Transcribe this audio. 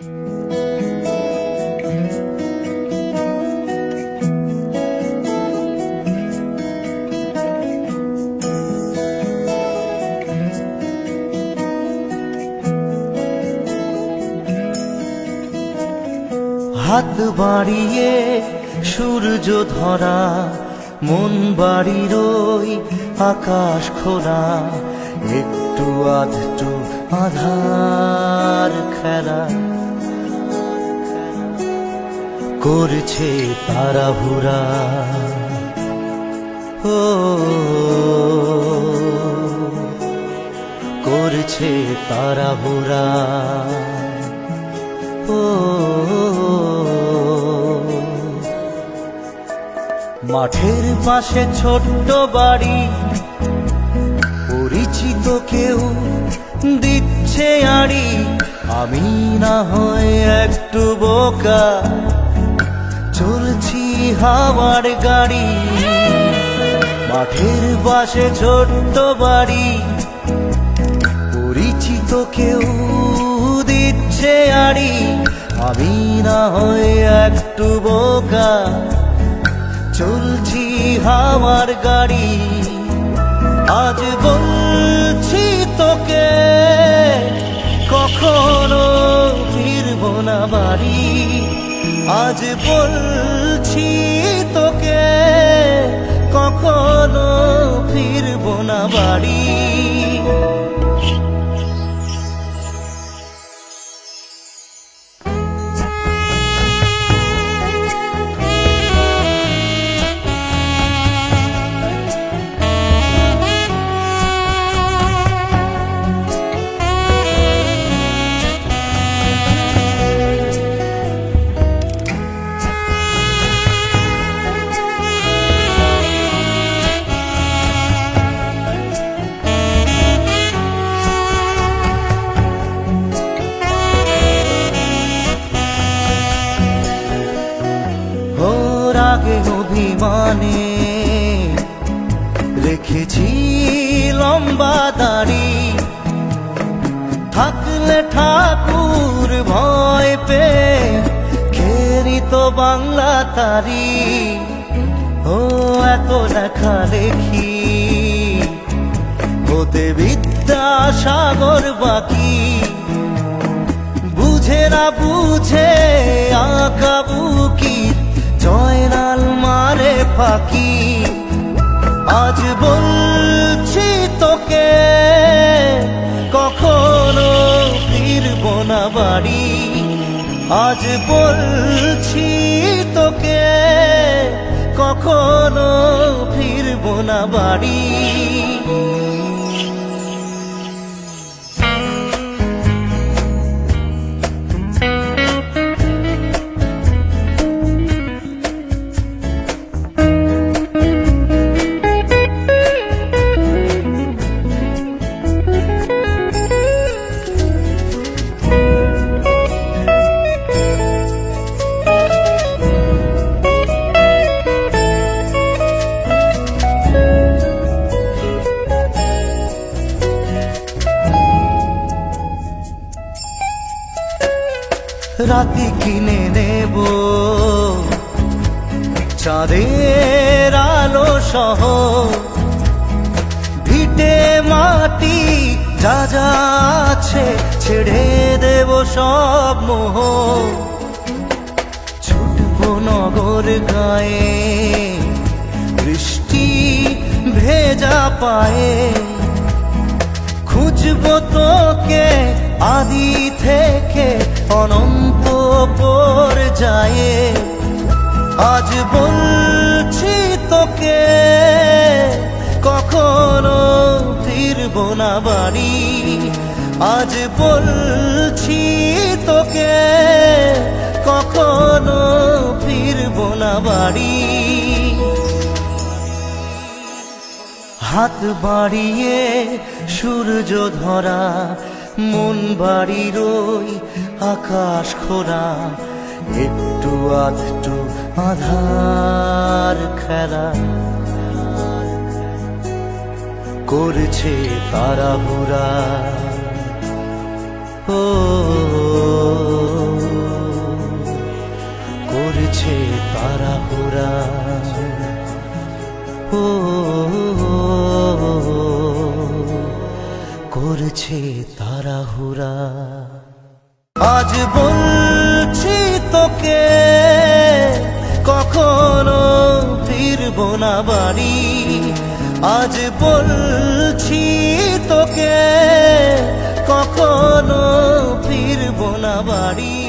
হাত বাড়িয়ে সূর্য ধরা, মন বাড়ির ওই আকাশ খোলা, একটু আধটু আধার খেলা করছে তাড়াহুড়া। ও করছে তাড়াহুড়া। ও মাঠের পাশে ছোট্ট বাড়ি, পরিচিত কেউ দিচ্ছে আড়ি, আমি না হয় একটু বোকা, চলছি হাওয়ার গাড়ি। মাঠের পাশে ছোট্ট বাড়ি, পরিচিত কেউ দিচ্ছে আড়ি, আমি না হয় একটু বোকা, চলছি হাওয়ার গাড়ি। আজ বলছি তোকে কখনো ফিরব না বাড়ি, আজ বলছি তোকে কখনো ফিরব না বাড়ি। আগে অভিমানে রেখেছি লম্বা দাড়ি, থাকলে ঠাকুর ভয় পেয়ে খেরি তো বাংলা তারি। ও এত লেখা লেখি হতে বিদ্যাসাগর বাকি, বুঝে না বুঝে আঁকা বুকি, জয়নাল মারে ফাঁকি। আজ বলছি তোকে কখনো ফিরব না বাড়ি, আজ বলছি তোকে কখনো ফিরব না বাড়ি। রাতি কিনে নেব চাঁদের আলো সহ, ভিটে মাটি যা যা আছে ছেড়ে দেব সব মোহ। ছুটবো নগর গায়ে বৃষ্টি ভেজা পায়ে, খুঁজবো তোকে আদি থেকে অনন্ত পর্যায়ে। আজ বলছি তোকে কখনো ফিরব না বাড়ি, আজ বলছি তোকে কখনো ফিরব না বাড়ি। হাত বাড়িয়ে সূর্য ধরা, মন বাড়ির ওই আকাশ খোলা, একটু আধটু আধার খেলা করছে তাড়াহুড়া। ও করছে তাড়াহুড়া। আজ বলছি তোকে কখনো ফিরবো না বাড়ি, আজ বলছি তোকে কখনো ফিরবো না বাড়ি।